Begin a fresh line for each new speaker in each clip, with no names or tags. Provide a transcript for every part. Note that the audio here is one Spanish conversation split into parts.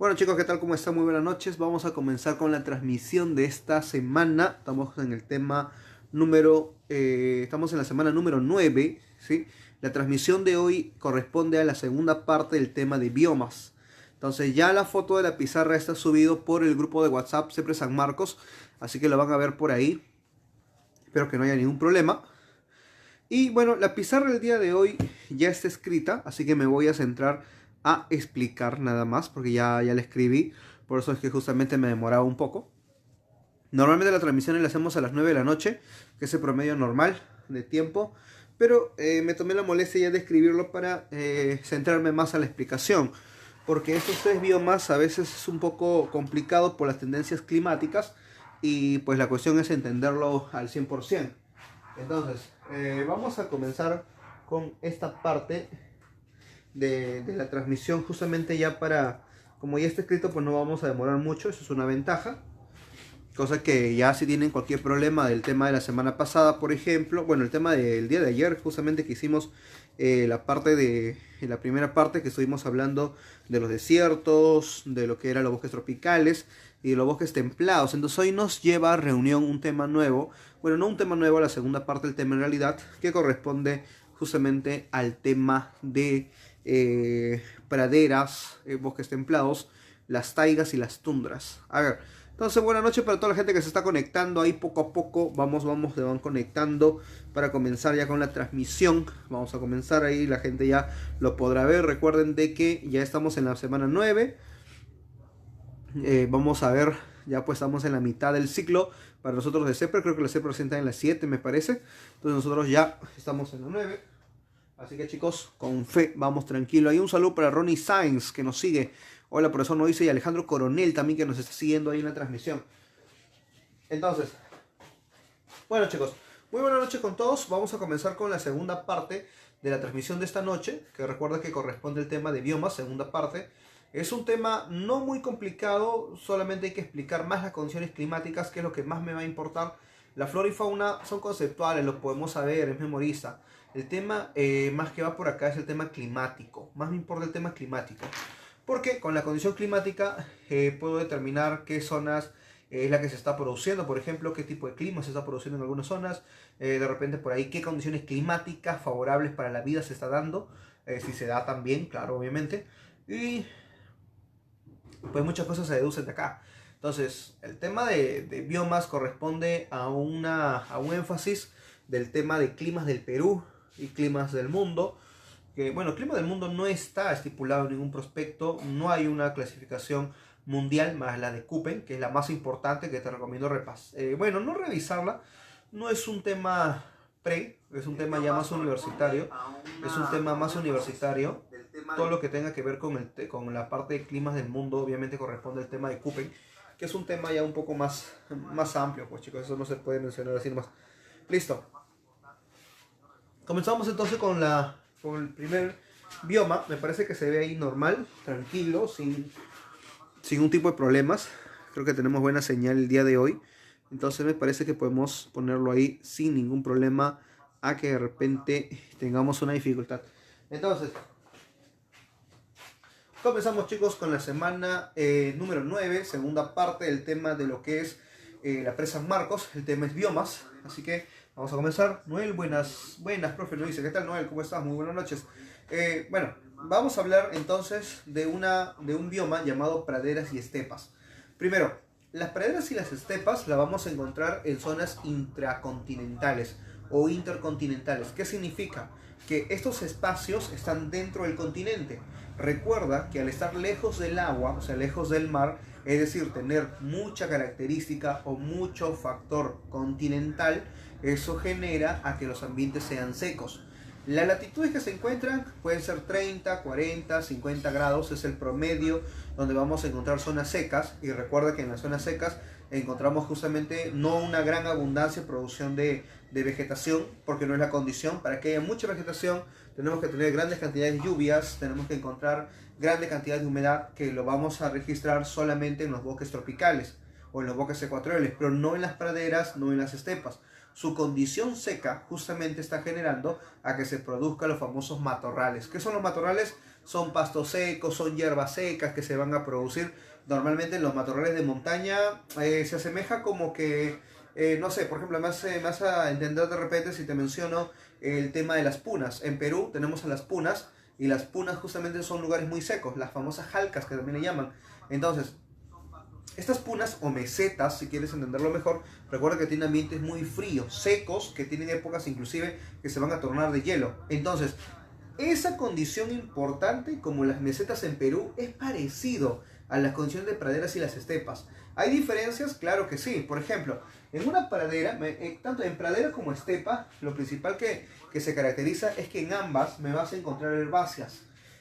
Bueno chicos, ¿qué tal? ¿Cómo están? Muy buenas noches. Vamos a comenzar con la transmisión de esta semana. Estamos en el tema estamos en la semana número 9, ¿sí? La transmisión de hoy corresponde a la segunda parte del tema de biomas. Entonces ya la foto de la pizarra está subido por el grupo de WhatsApp Siempre San Marcos, así que lo van a ver por ahí. Espero que no haya ningún problema. Y bueno, la pizarra del día de hoy ya está escrita, así que me voy a centrar a explicar nada más, porque ya la escribí, por eso es que justamente me demoraba un poco. Normalmente la transmisión la hacemos a las 9 de la noche, que es el promedio normal de tiempo, pero me tomé la molestia ya de escribirlo para centrarme más a la explicación, porque estos tres biomas a veces es un poco complicado por las tendencias climáticas y pues la cuestión es entenderlo al 100%. Entonces, vamos a comenzar con esta parte de la transmisión, justamente ya para, como ya está escrito, pues no vamos a demorar mucho, eso es una ventaja. Cosa que ya si tienen cualquier problema del tema de la semana pasada, por ejemplo, bueno, el tema del día de ayer, justamente que hicimos la primera parte que estuvimos hablando de los desiertos, de lo que eran los bosques tropicales y de los bosques templados. Entonces hoy nos lleva a reunión un tema nuevo, bueno, no un tema nuevo, la segunda parte del tema en realidad, que corresponde justamente al tema de praderas, bosques templados, las taigas y las tundras. A ver, entonces buenas noches para toda la gente que se está conectando ahí poco a poco. Se van conectando para comenzar ya con la transmisión. Vamos a comenzar ahí, la gente ya lo podrá ver. Recuerden de que ya estamos en la semana 9. Vamos a ver, ya pues estamos en la mitad del ciclo para nosotros de CEPRE. Creo que la CEPRE está en la 7 me parece. Entonces nosotros ya estamos en la 9. Así que chicos, con fe, vamos tranquilo. Hay un saludo para Ronnie Sainz que nos sigue. Hola, profesor Noise, y Alejandro Coronel también que nos está siguiendo ahí en la transmisión. Entonces, bueno chicos, muy buenas noches con todos. Vamos a comenzar con la segunda parte de la transmisión de esta noche, que recuerda que corresponde al tema de biomas, segunda parte. Es un tema no muy complicado, solamente hay que explicar más las condiciones climáticas, que es lo que más me va a importar. La flora y fauna son conceptuales, lo podemos saber, es memorista. El tema más que va por acá es el tema climático, más me importa el tema climático. Porque con la condición climática puedo determinar qué zonas es la que se está produciendo, por ejemplo, qué tipo de clima se está produciendo en algunas zonas, de repente por ahí qué condiciones climáticas favorables para la vida se está dando, si se da también, claro, obviamente, y pues muchas cosas se deducen de acá. Entonces, el tema de biomas corresponde a un énfasis del tema de climas del Perú y climas del mundo. Que bueno, el clima del mundo no está estipulado en ningún prospecto, no hay una clasificación mundial más la de Köppen, que es la más importante, que te recomiendo repasar. Bueno, no revisarla, no es un tema es un tema ya más universitario, es un tema más universitario. Todo lo que tenga que ver con la parte de climas del mundo, obviamente corresponde al tema de Köppen, que es un tema ya un poco más amplio, pues chicos, eso no se puede mencionar así nomás. Listo. Comenzamos entonces con el primer bioma. Me parece que se ve ahí normal, tranquilo, sin un tipo de problemas. Creo que tenemos buena señal el día de hoy. Entonces me parece que podemos ponerlo ahí sin ningún problema a que de repente tengamos una dificultad. Entonces, comenzamos chicos con la semana número 9, segunda parte del tema de lo que es la presa San Marcos. El tema es biomas, así que vamos a comenzar. Noel, buenas, profe Luis. ¿Qué tal, Noel? ¿Cómo estás? Muy buenas noches. Bueno, vamos a hablar entonces de un bioma llamado praderas y estepas. Primero, las praderas y las estepas las vamos a encontrar en zonas intracontinentales o intercontinentales. ¿Qué significa? Que estos espacios están dentro del continente. Recuerda que al estar lejos del agua, o sea, lejos del mar, es decir, tener mucha característica o mucho factor continental, eso genera a que los ambientes sean secos. Las latitudes que se encuentran pueden ser 30, 40, 50 grados, es el promedio donde vamos a encontrar zonas secas. Y recuerda que en las zonas secas encontramos justamente no una gran abundancia, producción de vegetación, porque no es la condición. Para que haya mucha vegetación tenemos que tener grandes cantidades de lluvias, tenemos que encontrar grandes cantidades de humedad, que lo vamos a registrar solamente en los bosques tropicales o en los bosques ecuatoriales, pero no en las praderas, no en las estepas. Su condición seca justamente está generando a que se produzcan los famosos matorrales. ¿Qué son los matorrales? son pastos secos, son hierbas secas que se van a producir normalmente en los matorrales de montaña. Se asemeja como que, no sé, por ejemplo, me vas a entender de repente si te menciono el tema de las punas. En Perú tenemos a las punas, y las punas justamente son lugares muy secos, las famosas jalcas que también le llaman. Entonces, estas punas o mesetas, si quieres entenderlo mejor, recuerda que tienen ambientes muy fríos, secos, que tienen épocas inclusive que se van a tornar de hielo. Entonces, esa condición importante, como las mesetas en Perú, es parecido a las condiciones de praderas y las estepas. ¿Hay diferencias? Claro que sí. Por ejemplo, en una pradera, tanto en pradera como estepa, lo principal que se caracteriza es que en ambas me vas a encontrar herbáceas,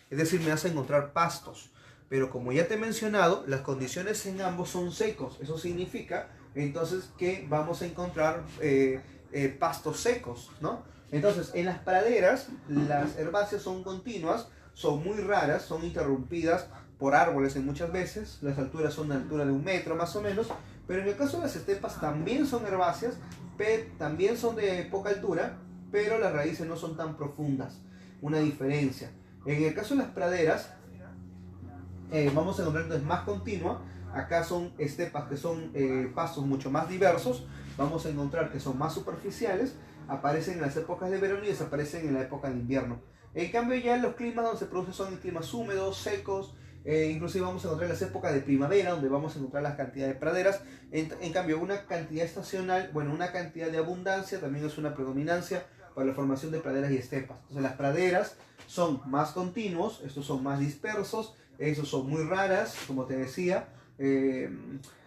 es decir, me vas a encontrar pastos. Pero como ya te he mencionado, las condiciones en ambos son secos. Eso significa entonces que vamos a encontrar pastos secos, ¿no? Entonces, en las praderas, las herbáceas son continuas, son muy raras, son interrumpidas por árboles en muchas veces. Las alturas son de altura de 1 metro más o menos. Pero en el caso de las estepas también son herbáceas, también son de poca altura, pero las raíces no son tan profundas. Una diferencia. En el caso de las praderas, vamos a encontrar entonces más continua. Acá son estepas que son pastos mucho más diversos. Vamos a encontrar que son más superficiales, aparecen en las épocas de verano y desaparecen en la época de invierno. En cambio, ya los climas donde se produce son climas húmedos, secos. Inclusive vamos a encontrar las épocas de primavera, donde vamos a encontrar las cantidades de praderas. En cambio, una cantidad estacional, bueno, una cantidad de abundancia también es una predominancia para la formación de praderas y estepas. Entonces, las praderas son más continuos, estos son más dispersos, esos son muy raras, como te decía.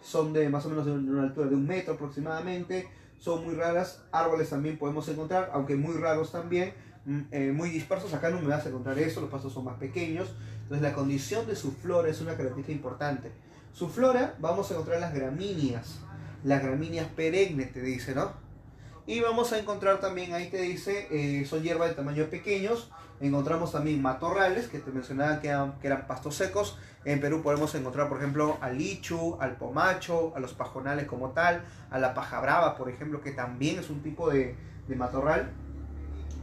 Son de más o menos de una altura de 1 metro aproximadamente. Son muy raras. Árboles también podemos encontrar, aunque muy raros también, muy dispersos. Acá no me vas a encontrar eso, los pastos son más pequeños. Entonces la condición de su flora es una característica importante. Su flora, vamos a encontrar las gramíneas perennes, te dice, ¿no? Y vamos a encontrar también, ahí te dice, son hierbas de tamaño pequeños. Encontramos también matorrales, que te mencionaba que eran pastos secos. En Perú podemos encontrar, por ejemplo, al lichu, al pomacho, a los pajonales como tal, a la paja brava, por ejemplo, que también es un tipo de matorral.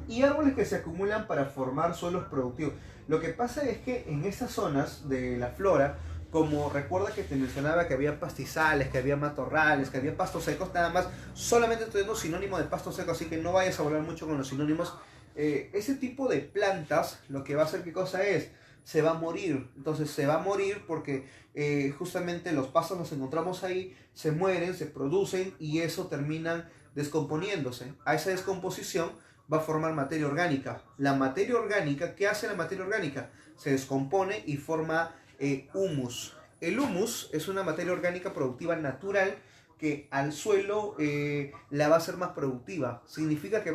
Y árboles que se acumulan para formar suelos productivos. Lo que pasa es que en esas zonas de la flora, como recuerda que te mencionaba que había pastizales, que había matorrales, que había pastos secos, nada más, solamente estoy dando sinónimo de pasto seco, así que no vayas a volar mucho con los sinónimos. Ese tipo de plantas, lo que va a hacer, ¿qué cosa es? Se va a morir. Entonces se va a morir porque justamente los pastos los encontramos ahí, se mueren, se producen y eso terminan descomponiéndose. A esa descomposición va a formar materia orgánica. La materia orgánica, ¿qué hace la materia orgánica? Se descompone y forma humus. El humus es una materia orgánica productiva natural que al suelo la va a hacer más productiva. Significa que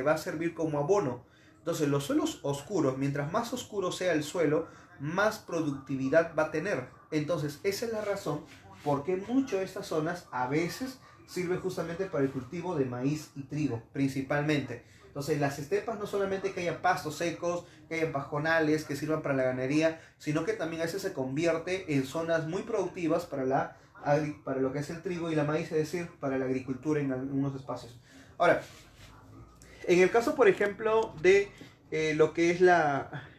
va a servir como abono. Entonces los suelos oscuros, mientras más oscuro sea el suelo, más productividad va a tener. Entonces esa es la razón por qué muchas de estas zonas a veces sirve justamente para el cultivo de maíz y trigo, principalmente. Entonces las estepas no solamente que haya pastos secos, que haya pajonales que sirvan para la ganadería, sino que también a veces se convierte en zonas muy productivas para lo que es el trigo y la maíz, es decir, para la agricultura en algunos espacios. Ahora, en el caso, por ejemplo, de lo que es la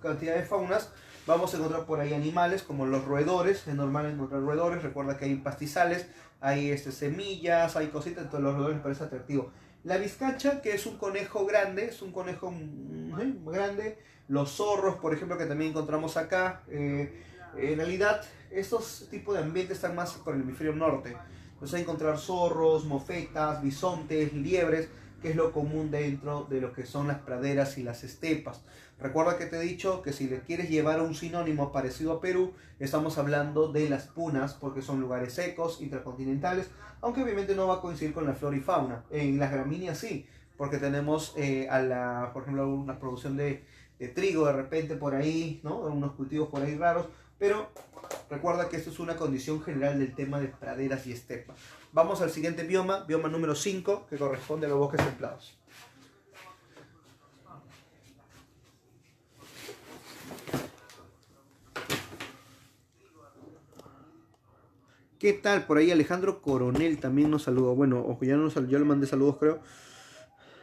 cantidad de faunas, vamos a encontrar por ahí animales como los roedores. Es normal encontrar roedores. Recuerda que hay pastizales, hay semillas, hay cositas, entonces los roedores me parece atractivo. La vizcacha, que es un conejo grande, es un conejo muy grande. Los zorros, por ejemplo, que también encontramos acá. En realidad, estos tipos de ambientes están más por el hemisferio norte. Entonces hay encontrar zorros, mofetas, bisontes, liebres, que es lo común dentro de lo que son las praderas y las estepas. Recuerda que te he dicho que si le quieres llevar un sinónimo parecido a Perú, estamos hablando de las punas, porque son lugares secos, intercontinentales, aunque obviamente no va a coincidir con la flora y fauna. En las gramíneas sí, porque tenemos por ejemplo, una producción de trigo de repente por ahí, ¿no? Unos cultivos por ahí raros, pero recuerda que esto es una condición general del tema de praderas y estepas. Vamos al siguiente bioma, bioma número 5, que corresponde a los bosques templados. ¿Qué tal? Por ahí Alejandro Coronel también nos saludó. Bueno, ojo, ya le mandé saludos, creo.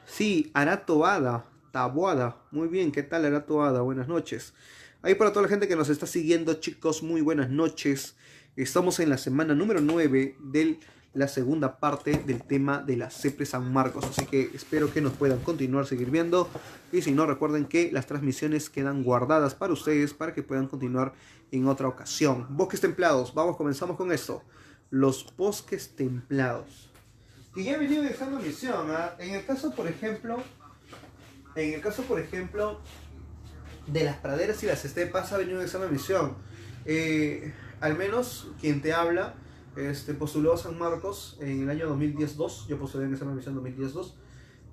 Sí, Arato Bada Taboada. Muy bien, ¿qué tal era Taboada? Buenas noches. Ahí para toda la gente que nos está siguiendo, chicos, muy buenas noches. Estamos en la semana número 9 de la segunda parte del tema de la CEPRE San Marcos. Así que espero que nos puedan continuar, seguir viendo. Y si no, recuerden que las transmisiones quedan guardadas para ustedes para que puedan continuar en otra ocasión. Bosques templados. Vamos, comenzamos con esto. Los bosques templados. Y ya he venido dejando misión. En el caso, por ejemplo, de las praderas y las estepas ha venido dejando misión. Al menos quien te habla postuló a San Marcos en el año 2010-2. Yo postulé en esa misión 2010-2.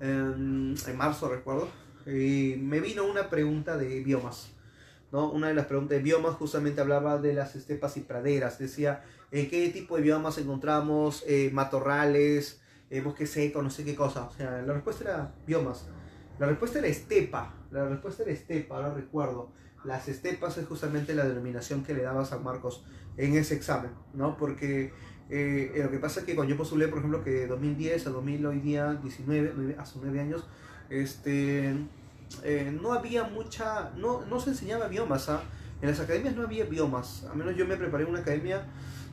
En marzo, recuerdo. Y me vino una pregunta de biomas, ¿no? Una de las preguntas de biomas justamente hablaba de las estepas y praderas. Decía, ¿qué tipo de biomas encontramos? Matorrales, bosque seco, no sé qué cosa. O sea, la respuesta era biomas. La respuesta era estepa. Ahora recuerdo. Las estepas es justamente la denominación que le daba San Marcos en ese examen, ¿no? Porque lo que pasa es que cuando yo postulé, por ejemplo, que de 2010 a 2000, hoy día 19, hace 9 años, no había no se enseñaba biomas, ¿ah? En las academias no había biomas. Al menos yo me preparé en una academia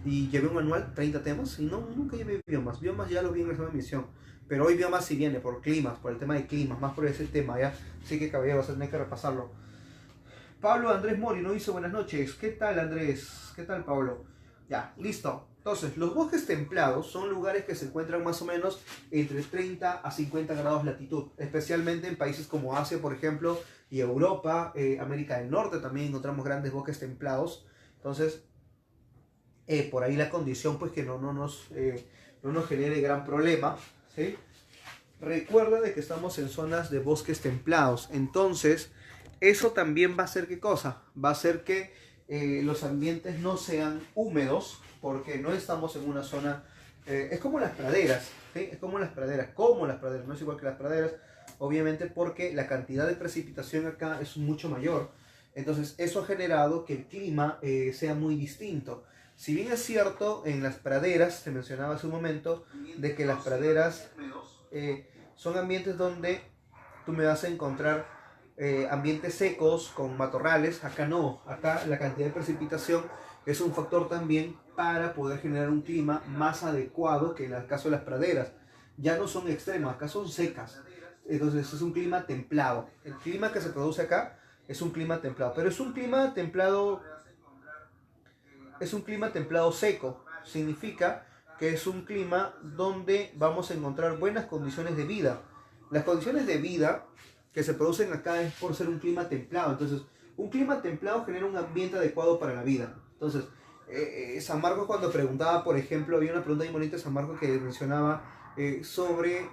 y llevé un manual, 30 temas, y nunca llevé biomas. Biomas ya lo vi en la segunda misión. Pero hoy biomas sí viene por climas, por el tema de climas, más por ese tema, ¿ya? Así que caballero, vas a tener que repasarlo. Pablo Andrés Mori no hizo buenas noches. ¿Qué tal, Andrés? ¿Qué tal, Pablo? Ya, listo. Entonces, los bosques templados son lugares que se encuentran más o menos entre 30 a 50 grados de latitud, especialmente en países como Asia, por ejemplo, y Europa, América del Norte también encontramos grandes bosques templados. Entonces, por ahí la condición pues que no nos genere gran problema, ¿sí? Recuerda de que estamos en zonas de bosques templados, entonces eso también va a hacer ¿qué cosa? Va a hacer que los ambientes no sean húmedos, porque no estamos en una zona, es como las praderas, ¿sí? Es como las praderas, no es igual que las praderas, obviamente porque la cantidad de precipitación acá es mucho mayor. Entonces eso ha generado que el clima sea muy distinto. Si bien es cierto, en las praderas, se mencionaba hace un momento, de que las praderas son ambientes donde tú me vas a encontrar ambientes secos con matorrales. Acá no, acá la cantidad de precipitación es un factor también para poder generar un clima más adecuado que en el caso de las praderas. Ya no son extremas, acá son secas. Entonces es un clima templado. El clima que se produce acá es un clima templado, pero es un clima templado seco. Significa que es un clima donde vamos a encontrar buenas condiciones de vida. Las condiciones de vida que se producen acá es por ser un clima templado. Entonces, un clima templado genera un ambiente adecuado para la vida. Entonces, San Marcos, cuando preguntaba, por ejemplo, había una pregunta muy bonita de San Marcos que mencionaba sobre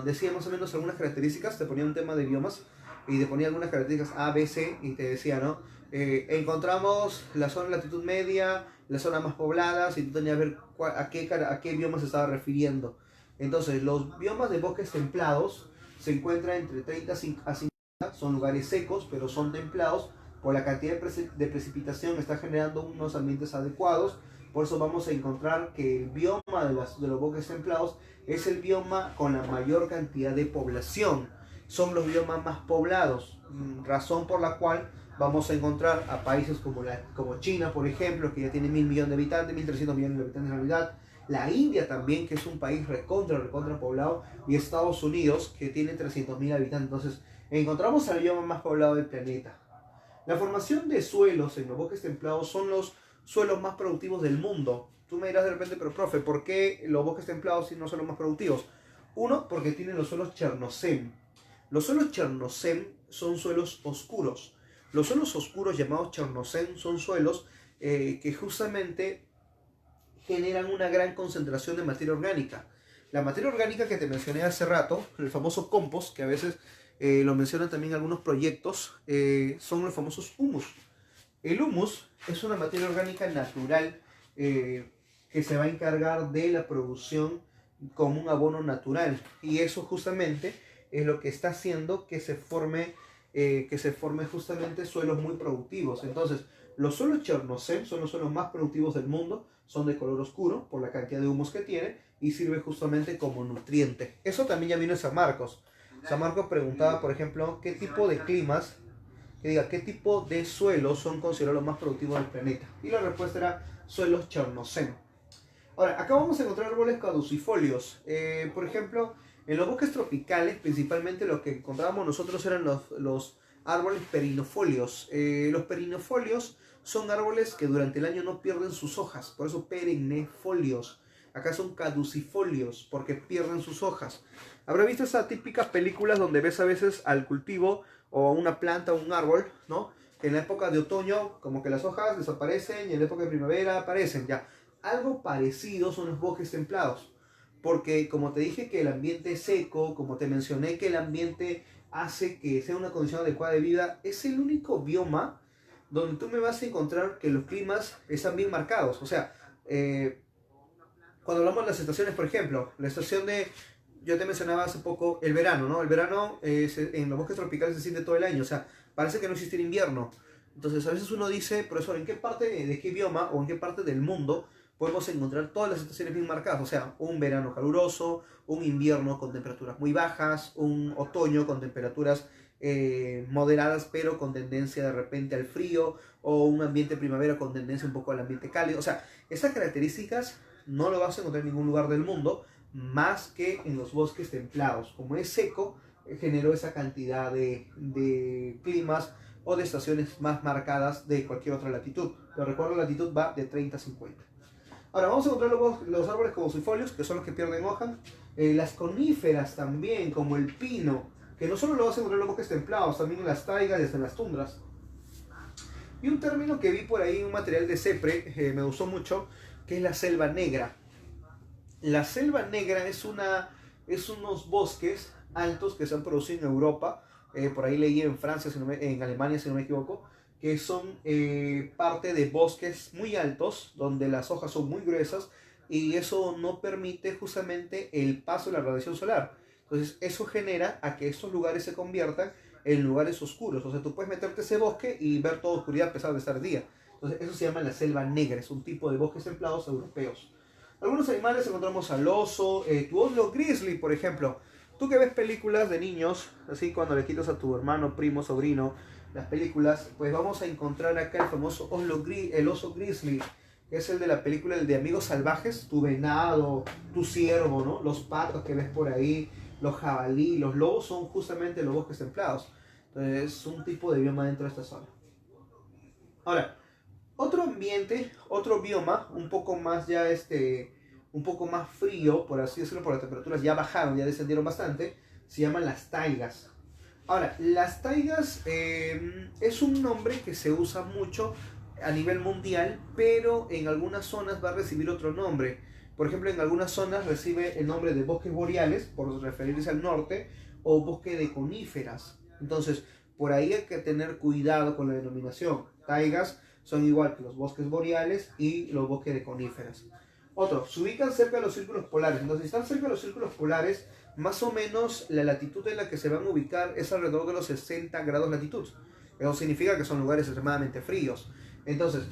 decía más o menos algunas características, te ponía un tema de biomas y te ponía algunas características A, B, C y te decía, ¿no? Encontramos la zona de latitud media, la zona más poblada, y tú tenías que ver a qué bioma se estaba refiriendo. Entonces, los biomas de bosques templados se encuentran entre 30 a 50, son lugares secos, pero son templados. Por la cantidad de precipitación está generando unos ambientes adecuados. Por eso vamos a encontrar que el bioma de los bosques templados es el bioma con la mayor cantidad de población. Son los biomas más poblados, razón por la cual vamos a encontrar a países como China, por ejemplo, que ya tiene 1.000 millones de habitantes, 1.300 millones de habitantes en realidad. La India también, que es un país recontra poblado, y Estados Unidos, que tiene 300.000 habitantes. Entonces, encontramos al bioma más poblado del planeta. La formación de suelos en los bosques templados son los suelos más productivos del mundo. Tú me dirás de repente, pero profe, ¿por qué los bosques templados no son los más productivos? Uno, porque tienen los suelos Chernozem. Los suelos Chernozem son suelos oscuros. Los suelos oscuros llamados Chernozem son suelos que justamente generan una gran concentración de materia orgánica. La materia orgánica que te mencioné hace rato, el famoso compost, que a veces lo mencionan también algunos proyectos, son los famosos humus. El humus es una materia orgánica natural que se va a encargar de la producción como un abono natural, y eso justamente es lo que está haciendo que se forme justamente suelos muy productivos. Entonces, los suelos Chernozem son los suelos más productivos del mundo, son de color oscuro por la cantidad de humus que tiene y sirve justamente como nutriente. Eso también ya vino en San Marcos. San Marcos preguntaba, por ejemplo, qué tipo de climas, qué tipo de suelos son considerados los más productivos del planeta. Y la respuesta era suelos chernoceno. Ahora, acá vamos a encontrar árboles caducifolios. Por ejemplo, en los bosques tropicales, principalmente lo que encontrábamos nosotros eran los árboles perennifolios. Los perennifolios son árboles que durante el año no pierden sus hojas, por eso perennifolios. Acá son caducifolios, porque pierden sus hojas. Habrá visto esas típicas películas donde ves a veces al cultivo o a una planta o un árbol, ¿no? Que en la época de otoño, como que las hojas desaparecen y en la época de primavera aparecen, ya. Algo parecido son los bosques templados, porque como te dije que el ambiente es seco, como te mencioné que el ambiente hace que sea una condición adecuada de vida, es el único bioma donde tú me vas a encontrar que los climas están bien marcados. O sea, cuando hablamos de las estaciones, por ejemplo, la estación de, yo te mencionaba hace poco, el verano, ¿no? El verano en los bosques tropicales se siente todo el año, o sea, parece que no existe el invierno. Entonces a veces uno dice, profesor, ¿en qué parte de qué bioma o en qué parte del mundo podemos encontrar todas las estaciones bien marcadas? O sea, un verano caluroso, un invierno con temperaturas muy bajas, un otoño con temperaturas moderadas pero con tendencia de repente al frío, o un ambiente primavera con tendencia un poco al ambiente cálido. O sea, esas características no lo vas a encontrar en ningún lugar del mundo más que en los bosques templados. Como es seco, generó esa cantidad de climas o de estaciones más marcadas de cualquier otra latitud. Pero recuerdo, la latitud va de 30 a 50. Ahora vamos a encontrar los árboles caducifolios, que son los que pierden hoja. Las coníferas también, como el pino, que no solo lo vas a encontrar en los bosques templados, también en las taigas y hasta en las tundras. Y un término que vi por ahí, un material de CEPRE, me gustó mucho, que es la selva negra. La selva negra es unos bosques altos que se han producido en Europa, por ahí leí en Francia, en Alemania si no me equivoco, que son parte de bosques muy altos, donde las hojas son muy gruesas, y eso no permite justamente el paso de la radiación solar. Entonces eso genera a que estos lugares se conviertan en lugares oscuros. O sea, tú puedes meterte a ese bosque y ver toda oscuridad a pesar de estar día. Entonces eso se llama la selva negra, es un tipo de bosques templados europeos. Algunos animales encontramos al oso, tu oslo grizzly, por ejemplo. Tú que ves películas de niños, así cuando le quitas a tu hermano, primo, sobrino, las películas, pues vamos a encontrar acá el famoso el oso grizzly, que es el de la película, el de Amigos Salvajes, tu venado, tu ciervo, ¿no? Los patos que ves por ahí, los jabalí, los lobos son justamente los bosques templados. Entonces es un tipo de bioma dentro de esta zona. Ahora, otro ambiente, otro bioma, un poco más ya un poco más frío, por así decirlo, por las temperaturas ya bajaron, ya descendieron bastante, se llaman las taigas. Ahora, las taigas es un nombre que se usa mucho a nivel mundial, pero en algunas zonas va a recibir otro nombre. Por ejemplo, en algunas zonas recibe el nombre de bosques boreales, por referirse al norte, o bosque de coníferas. Entonces, por ahí hay que tener cuidado con la denominación. Taigas son igual que los bosques boreales y los bosques de coníferas. Otro, se ubican cerca de los círculos polares. Entonces, si están cerca de los círculos polares, más o menos la latitud en la que se van a ubicar es alrededor de los 60 grados de latitud. Eso significa que son lugares extremadamente fríos. Entonces,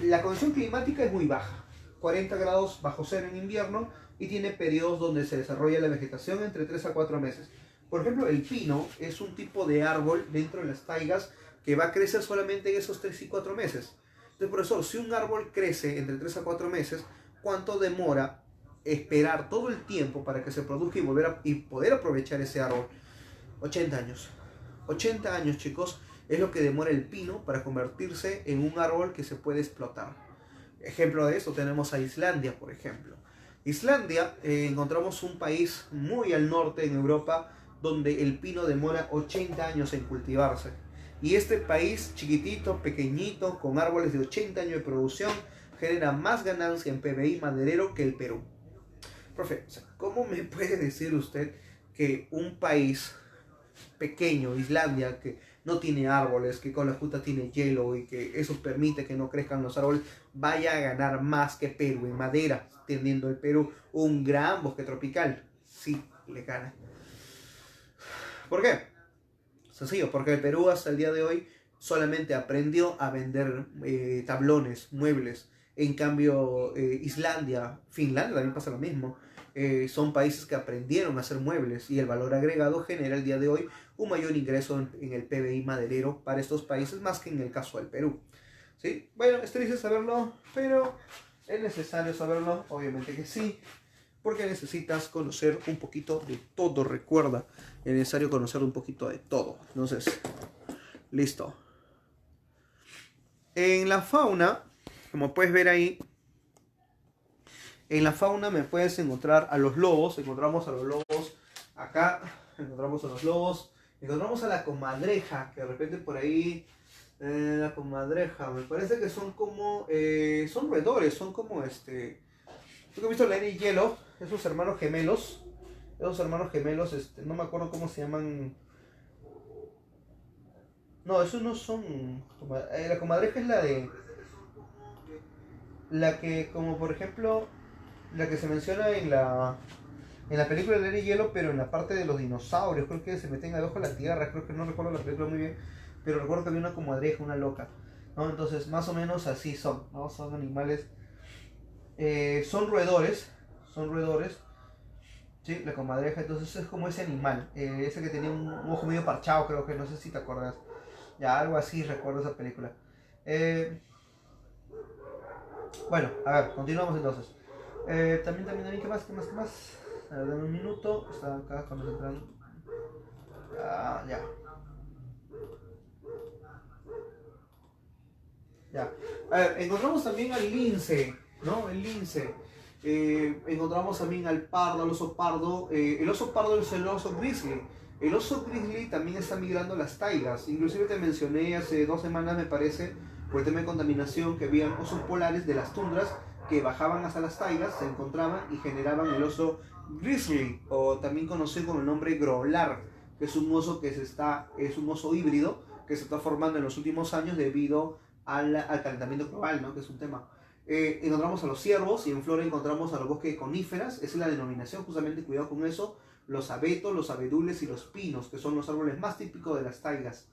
la condición climática es muy baja. 40 grados bajo cero en invierno y tiene periodos donde se desarrolla la vegetación entre 3 a 4 meses. Por ejemplo, el pino es un tipo de árbol dentro de las taigas que va a crecer solamente en esos 3 y 4 meses. Entonces, profesor, si un árbol crece entre 3 a 4 meses, ¿cuánto demora esperar todo el tiempo para que se produzca y poder aprovechar ese árbol? 80 años. 80 años, chicos, es lo que demora el pino para convertirse en un árbol que se puede explotar. Ejemplo de esto tenemos a Islandia, por ejemplo. Islandia, encontramos un país muy al norte en Europa donde el pino demora 80 años en cultivarse. Y este país chiquitito, pequeñito, con árboles de 80 años de producción, genera más ganancia en PBI maderero que el Perú. Profe, ¿cómo me puede decir usted que un país pequeño, Islandia, que no tiene árboles, que con la justa tiene hielo y que eso permite que no crezcan los árboles, vaya a ganar más que Perú en madera, teniendo el Perú un gran bosque tropical? Sí, le gana. ¿Por qué? Sencillo, porque el Perú hasta el día de hoy solamente aprendió a vender tablones, muebles. En cambio, Islandia, Finlandia también pasa lo mismo. son países que aprendieron a hacer muebles y el valor agregado genera el día de hoy un mayor ingreso en el PBI maderero para estos países más que en el caso del Perú. ¿Sí? Bueno, es triste saberlo, pero es necesario saberlo, obviamente que sí, porque necesitas conocer un poquito de todo, recuerda, es necesario conocer un poquito de todo. Entonces, listo. En la fauna, como puedes ver ahí, en la fauna me puedes encontrar a los lobos, encontramos a los lobos acá, encontramos a los lobos, encontramos a la comadreja, que de repente por ahí, la comadreja, me parece que son como, son roedores, son como ¿tú que has visto la era y hielo? Esos hermanos gemelos, no me acuerdo cómo se llaman. No, esos no son, la comadreja es la que, como por ejemplo, la que se menciona en la película de Aire y Hielo, pero en la parte de los dinosaurios, creo que se meten abajo de la tierra, creo que no recuerdo la película muy bien, pero recuerdo que había una comadreja, una loca, ¿no? Entonces, más o menos así son, ¿no? Son animales, son roedores, ¿sí? La comadreja, entonces es como ese animal, ese que tenía un ojo medio parchado, creo que, no sé si te acuerdas, ya, algo así recuerdo esa película. Bueno, a ver, continuamos entonces. También, ¿qué más? A ver, dame un minuto. Está acá concentrando. Ah, ya. Ya. A ver, encontramos también al lince, ¿no? El lince. Encontramos también al pardo, al oso pardo. El oso pardo es el oso grizzly. El oso grizzly también está migrando a las taigas. Inclusive te mencioné hace 2 semanas, me parece, por el tema de contaminación, que habían osos polares de las tundras que bajaban hasta las taigas, se encontraban y generaban el oso grizzly, o también conocido con el nombre grolar, que es un oso es un oso híbrido que se está formando en los últimos años debido al calentamiento global, ¿no? Que es un tema. Encontramos a los ciervos y en flora encontramos a los bosques de coníferas, esa es la denominación, justamente cuidado con eso, los abetos, los abedules y los pinos, que son los árboles más típicos de las taigas.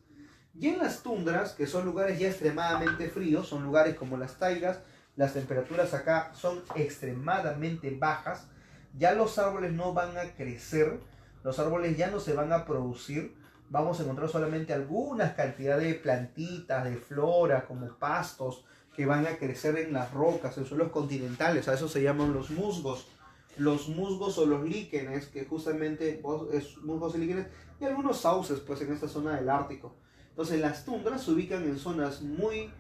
Y en las tundras, que son lugares ya extremadamente fríos, son lugares como las taigas, las temperaturas acá son extremadamente bajas, ya los árboles no van a crecer, los árboles ya no se van a producir, vamos a encontrar solamente algunas cantidades de plantitas, de flora, como pastos, que van a crecer en las rocas, en suelos continentales, a eso se llaman los musgos. Los musgos o los líquenes, que justamente es musgos y líquenes, y algunos sauces, pues en esta zona del Ártico. Entonces las tundras se ubican en zonas muy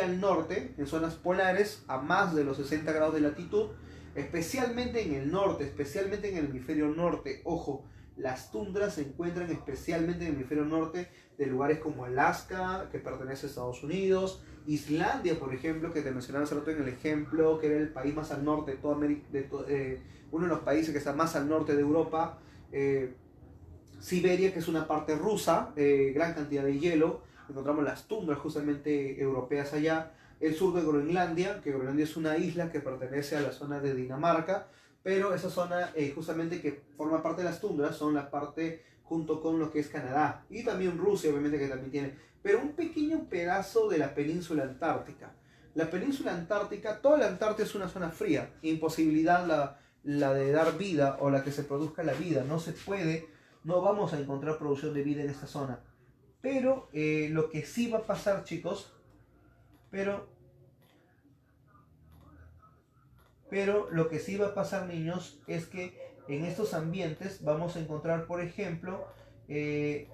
al norte, en zonas polares, a más de los 60 grados de latitud, especialmente en el norte, especialmente en el hemisferio norte. Ojo, las tundras se encuentran especialmente en el hemisferio norte de lugares como Alaska, que pertenece a Estados Unidos, Islandia, por ejemplo, que te mencionaba hace rato en el ejemplo, que era el país más al norte de toda América, uno de los países que está más al norte de Europa, Siberia, que es una parte rusa, gran cantidad de hielo, encontramos las tundras justamente europeas allá, el sur de Groenlandia, que Groenlandia es una isla que pertenece a la zona de Dinamarca, pero esa zona justamente que forma parte de las tundras son la parte junto con lo que es Canadá, y también Rusia obviamente que también tiene, pero un pequeño pedazo de la península antártica. La península antártica, toda la Antártida es una zona fría, imposibilidad la de dar vida o la que se produzca la vida, no se puede, no vamos a encontrar producción de vida en esta zona. Pero lo que sí va a pasar, chicos, pero lo que sí va a pasar, niños, es que en estos ambientes vamos a encontrar, por ejemplo, en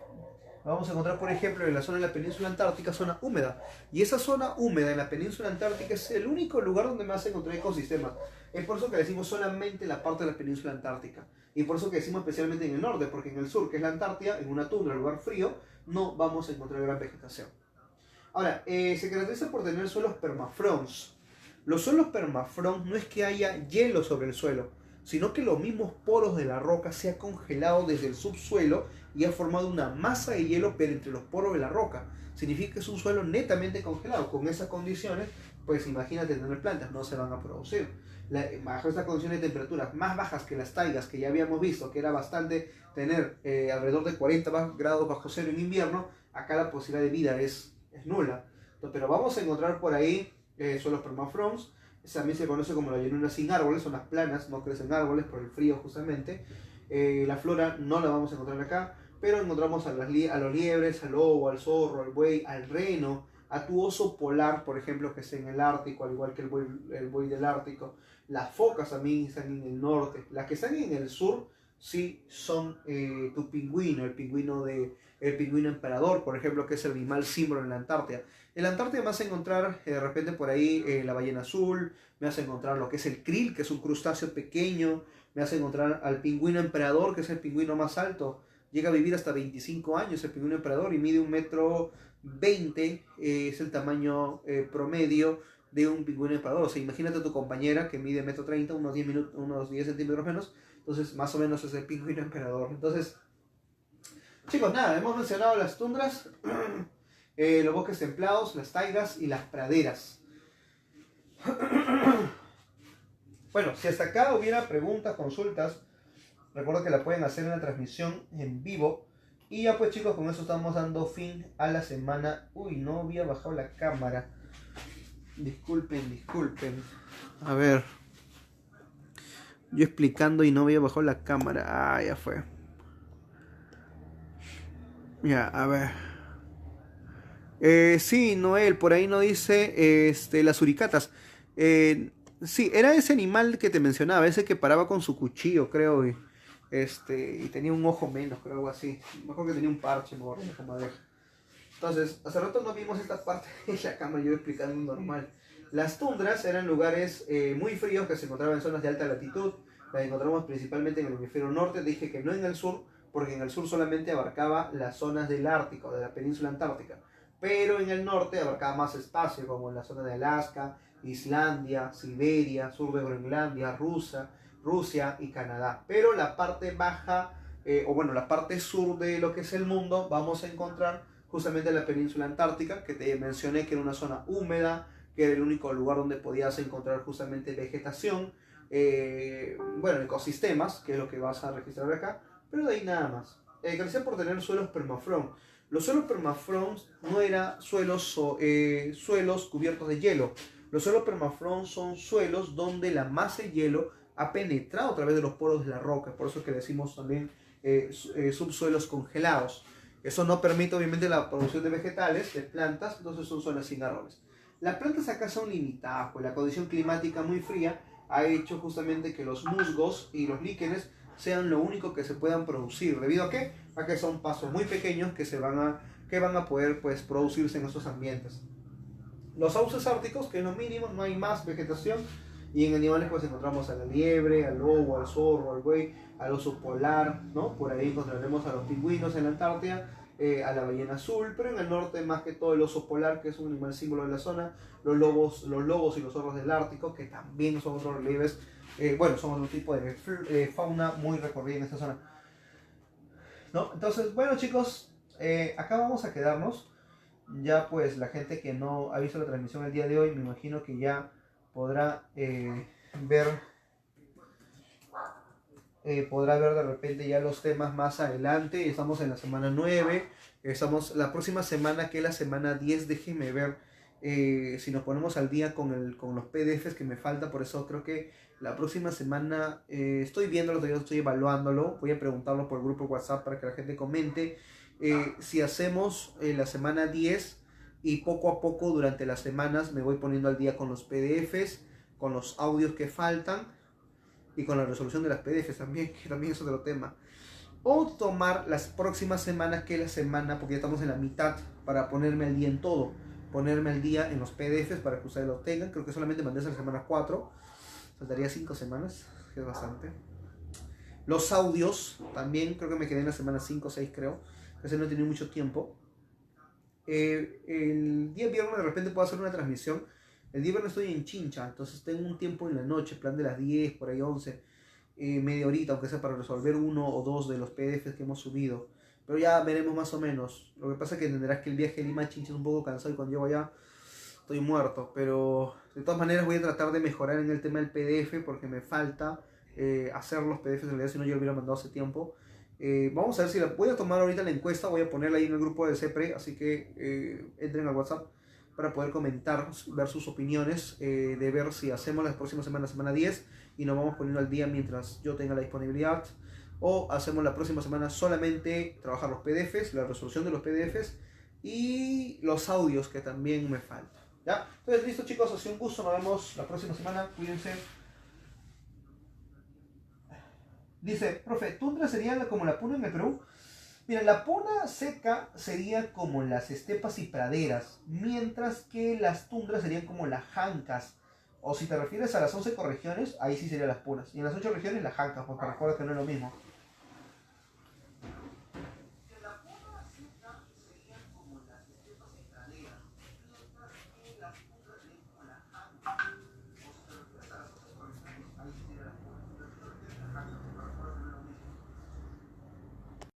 la zona de la península antártica, zona húmeda. Y esa zona húmeda en la península antártica es el único lugar donde más se encontrar ecosistemas. Es por eso que decimos solamente la parte de la península antártica. Y por eso que decimos especialmente en el norte, porque en el sur, que es la Antártida, en una tundra, lugar frío, no vamos a encontrar gran vegetación. Ahora, se caracteriza por tener suelos permafronts. Los suelos permafronts no es que haya hielo sobre el suelo, sino que los mismos poros de la roca se han congelado desde el subsuelo y ha formado una masa de hielo pero entre los poros de la roca. Significa que es un suelo netamente congelado. Con esas condiciones, pues imagínate tener plantas, no se van a producir. Bajo estas condiciones de temperaturas más bajas que las taigas, que ya habíamos visto que era bastante tener alrededor de 40 grados bajo cero en invierno, acá la posibilidad de vida es nula. Pero vamos a encontrar por ahí suelos permafronts, también se conoce como la llanura sin árboles, son las planas, no crecen árboles por el frío justamente. La flora no la vamos a encontrar acá, pero encontramos a los liebres, al lobo, al zorro, al buey, al reno, a tu oso polar, por ejemplo, que está en el Ártico, al igual que el buey del Ártico. Las focas también están en el norte. Las que están en el sur sí son tu pingüino, el pingüino emperador, por ejemplo, que es el animal símbolo en la Antártida. En la Antártida me vas a encontrar de repente por ahí la ballena azul, me vas a encontrar lo que es el krill, que es un crustáceo pequeño, me vas a encontrar al pingüino emperador, que es el pingüino más alto, llega a vivir hasta 25 años el pingüino emperador y mide 1,20 m, es el tamaño promedio de un pingüino emperador. O sea, imagínate a tu compañera que mide 1,30 m, unos 10 centímetros menos, entonces más o menos es el pingüino emperador. Entonces, chicos, nada, hemos mencionado las tundras, los bosques templados, las taigas y las praderas. Bueno, si hasta acá hubiera preguntas, consultas, recuerdo que la pueden hacer en la transmisión en vivo. Y ya pues chicos, con eso estamos dando fin a la semana. Uy, no había bajado la cámara. Disculpen. A ver. Yo explicando y no había bajado la cámara. Ah, ya fue. Ya, a ver. Sí, Noel, por ahí no dice las suricatas. Sí, era ese animal que te mencionaba, ese que paraba con su cuchillo, creo, y tenía un ojo menos, creo, algo así. Mejor que tenía un parche, mejor, como madeja. Entonces, hace rato no vimos esta parte de la cámara, yo explicando normal. Las tundras eran lugares muy fríos que se encontraban en zonas de alta latitud. Las encontramos principalmente en el hemisferio norte. Dije que no en el sur, porque en el sur solamente abarcaba las zonas del Ártico, de la península antártica. Pero en el norte abarcaba más espacio, como en la zona de Alaska, Islandia, Siberia, sur de Groenlandia, Rusia y Canadá. Pero la parte baja, la parte sur de lo que es el mundo, vamos a encontrar justamente la península antártica, que te mencioné que era una zona húmeda, que era el único lugar donde podías encontrar justamente vegetación, ecosistemas, que es lo que vas a registrar acá, pero de ahí nada más. Gracias por tener suelos permafrost. Los suelos permafrost no eran suelos cubiertos de hielo. Los suelos permafrost son suelos donde la masa de hielo ha penetrado a través de los poros de la roca. Por eso es que decimos también subsuelos congelados. Eso no permite obviamente la producción de vegetales, de plantas, entonces son zonas sin árboles. Las plantas acá son limitadas, pues la condición climática muy fría ha hecho justamente que los musgos y los líquenes sean lo único que se puedan producir. ¿Debido a qué? A que son pasos muy pequeños que van a poder pues, producirse en estos ambientes. Los sauces árticos, que es lo mínimo, no hay más vegetación. Y en animales pues encontramos a la liebre, al lobo, al zorro, al buey, al oso polar, ¿no? Por ahí encontraremos a los pingüinos en la Antártida, a la ballena azul, pero en el norte más que todo el oso polar, que es un animal símbolo de la zona, los lobos y los zorros del Ártico, que también son otros relieves, son otro tipo de fauna muy recorrida en esta zona, ¿no? Entonces, bueno chicos, acá vamos a quedarnos. Ya pues la gente que no ha visto la transmisión el día de hoy, me imagino que ya podrá ver de repente ya los temas más adelante. Estamos en la semana 9, estamos la próxima semana, que es la semana 10. Déjenme ver si nos ponemos al día con los PDFs que me falta. Por eso creo que la próxima semana estoy viéndolo, todavía estoy evaluándolo. Voy a preguntarlo por el grupo WhatsApp para que la gente comente si hacemos la semana 10, y poco a poco durante las semanas me voy poniendo al día con los PDFs, con los audios que faltan y con la resolución de las PDFs también, que también es otro tema. O tomar las próximas semanas, que la semana, porque ya estamos en la mitad, para ponerme al día en todo. Ponerme al día en los PDFs para que ustedes lo tengan. Creo que solamente mandé hasta la semana 4. Faltaría 5 semanas, que es bastante. Los audios también creo que me quedé en la semana 5 o 6, creo. Entonces no he tenido mucho tiempo. El día viernes de repente puedo hacer una transmisión. El día viernes estoy en Chincha, entonces tengo un tiempo en la noche, plan de las 10, por ahí 11, media horita, aunque sea para resolver uno o dos de los PDFs que hemos subido. Pero ya veremos más o menos. Lo que pasa es que entenderás que el viaje de Lima a Chincha es un poco cansado y cuando llego allá estoy muerto. Pero de todas maneras voy a tratar de mejorar en el tema del PDF porque me falta hacer los PDFs en realidad, si no yo lo hubiera mandado hace tiempo. Vamos a ver si la voy a tomar ahorita la encuesta, voy a ponerla ahí en el grupo de CEPRE, así que entren al WhatsApp para poder comentar, ver sus opiniones, de ver si hacemos la próxima semana, semana 10, y nos vamos poniendo al día mientras yo tenga la disponibilidad, o hacemos la próxima semana solamente trabajar los PDFs, la resolución de los PDFs y los audios que también me faltan. ¿Ya? Entonces, listo chicos, ha sido un gusto, nos vemos la próxima semana, cuídense. Dice, profe, ¿tundra sería como la puna en el Perú? Mira, la puna seca sería como las estepas y praderas, mientras que las tundras serían como las jancas. O si te refieres a las 11 ecorregiones, ahí sí serían las punas. Y en las 8 regiones las jancas, porque recuerda que no es lo mismo.